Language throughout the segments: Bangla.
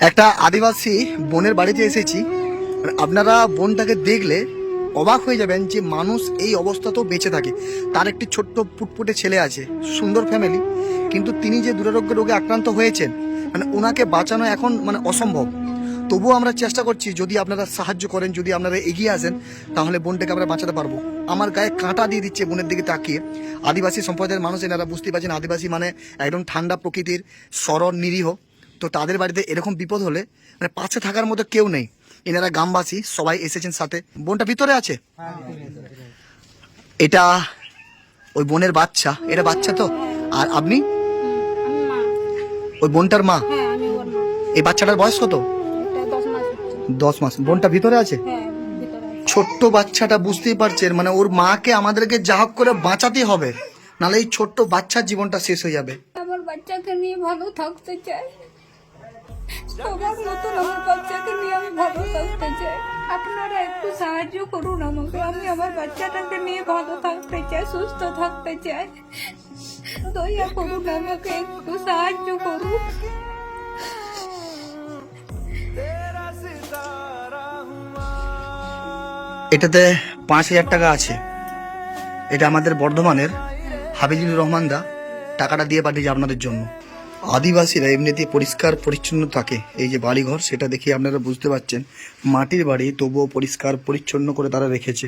একটা আদিবাসী বোনের বাড়িতে এসেছি। আপনারা বোনটাকে দেখলে অবাক হয়ে যাবেন যে মানুষ এই অবস্থাতেও বেঁচে থাকে। তার একটি ছোট্ট পুটপুটে ছেলে আছে, সুন্দর ফ্যামিলি, কিন্তু তিনি যে দুরারোগ্য রোগে আক্রান্ত হয়েছেন, মানে ওনাকে বাঁচানো এখন মানে অসম্ভব। তবুও আমরা চেষ্টা করছি, যদি আপনারা সাহায্য করেন, যদি আপনারা এগিয়ে আসেন, তাহলে বোনটাকে আমরা বাঁচাতে পারবো। আমার গায়ে কাঁটা দিয়ে দিচ্ছে বোনের দিকে তাকিয়ে। আদিবাসী সম্প্রদায়ের মানুষ, এনারা বুঝতে পারছেন আদিবাসী মানে একদম ঠান্ডা প্রকৃতির, সরল, নিরীহ। তো তাদের বাড়িতে এরকম বিপদ হলে মানে পাশে থাকার মতো কেউ নেই। এনারা গ্রামবাসী সবাই এসেছেন সাথে। বোনটা ভিতরে আছে, এটা ওই বোনের বাচ্চা, এটা বাচ্চা তো। আর আপনি ওই বোনটার মা। এই বাচ্চাটার বয়স কত? 10 মাস। বোনটা ভিতরে আছে, ছোট্ট বাচ্চাটা। বুঝতেই পারছেন মানে ওর মাকে আমাদেরকে যা হোক করে বাঁচাতে হবে, নাহলে এই ছোট্ট বাচ্চার জীবনটা শেষ হয়ে যাবে। আমার বাচ্চাকে নিয়ে ভালো থাকতে চাই, সবার মতন আমার বাচ্চাকে নিয়ে আমি ভালো থাকতে চাই। আপনারা একটু সাহায্য করুন আমাকে, আমি আমার বাচ্চাটাকে নিয়ে ভালো থাকতে চাই, সুস্থ থাকতে চাই। দয়া করুন, আমাকে একটু সাহায্য করুন। এটাতে 5,000 টাকা আছে। এটা আমাদের বর্ধমানের হাবিজুর রহমান দা টাকাটা দিয়ে পাঠিয়েছে আপনাদের জন্য। আদিবাসীরা এমনিতেই পরিষ্কার পরিচ্ছন্ন থাকে। এই যে বাড়িঘর, সেটা দেখে আপনারা বুঝতে পারছেন মাটির বাড়ি, তবুও পরিষ্কার পরিচ্ছন্ন করে তারা রেখেছে।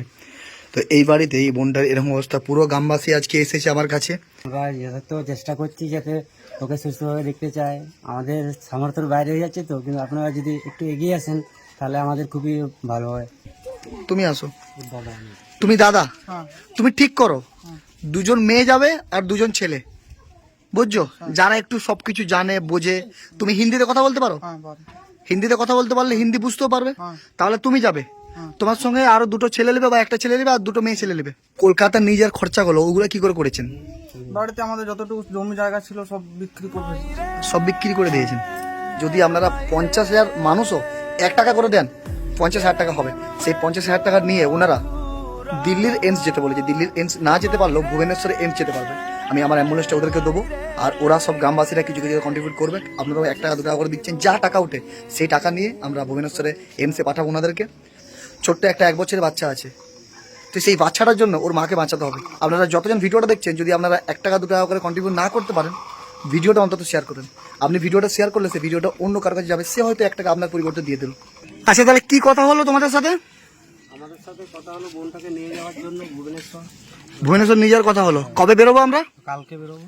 তো এই বাড়িতে এই বোনটার এরকম অবস্থা। পুরো গ্রামবাসী আজকে এসেছে আমার কাছে। আমরা যথার্থ চেষ্টা করছি যাতে ওকে সুস্থভাবে দেখতে চাই। আমাদের সামর্থ্যের বাইরে হয়ে যাচ্ছে তো, কিন্তু আপনারা যদি একটু এগিয়ে আসেন তাহলে আমাদের খুবই ভালো হয়। তুমি আসো, তুমি দাদা, তুমি ঠিক করো। দুজন মেয়ে যাবে আর দুজন ছেলে, বুঝছো, যারা একটু সবকিছু জানে বোঝে। তুমি হিন্দিতে কথা বলতে পারো? হিন্দিতে কথা বলতে পারলে হিন্দি বুঝতেও পারবে। তাহলে তুমি যাবে, তোমার সঙ্গে আরো দুটো ছেলে নেবে, বা একটা ছেলে নেবে আর দুটো মেয়ে ছেলে নেবে। কলকাতার নিজের খরচাগুলো ওগুলো কি করে করেছেন? বাড়িতে আমাদের যতটুকু জমি জায়গা ছিল সব বিক্রি করে ফেলেছি। সব বিক্রি করে দিয়েছেন। যদি আপনারা 50,000 মানুষও 1 টাকা করে দেন, 50,000 টাকা হবে। সেই 50,000 টাকা নিয়ে ওনারা দিল্লির এমস যেতে বলেছে। দিল্লির এমস না যেতে পারলেও ভুবনেশ্বরে এমস যেতে পারবে। আমি আমার অ্যাম্বুলেন্সটা ওদেরকে দেবো, আর ওরা সব গ্রামবাসীরা কিছু কিছু কন্ট্রিবিউট করবে। আপনারাও 1 টাকা 2 টাকা করে দিচ্ছেন, যা টাকা ওঠে সেই টাকা নিয়ে আমরা ভুবনেশ্বরে এমসে পাঠাবো ওনাদেরকে। ছোট্ট একটা 1 বছরের বাচ্চা আছে, তো সেই বাচ্চাটার জন্য ওর মাকে বাঁচাতে হবে। আপনারা যতজন ভিডিওটা দেখছেন, যদি আপনারা 1 টাকা 2 টাকা করে কন্ট্রিবিউট না করতে পারেন, ভিডিওটা অন্তত শেয়ার করেন। আপনি ভিডিওটা শেয়ার করলে সেই ভিডিওটা অন্য কার কাছে যাবে, সে হয়তো 1 টাকা আপনার পরিবর্তে দিয়ে দিল। আচ্ছা, তাহলে কি কথা হলো তোমাদের সাথে? আমাদের সাথে কথা হলো বোনটাকে নিয়ে যাওয়ার জন্য ভুবনেশ্বর। ভুবনেশ্বর নিয়ে যাওয়ার কথা হলো। কবে বেরোবো আমরা? কালকে বেরোবো।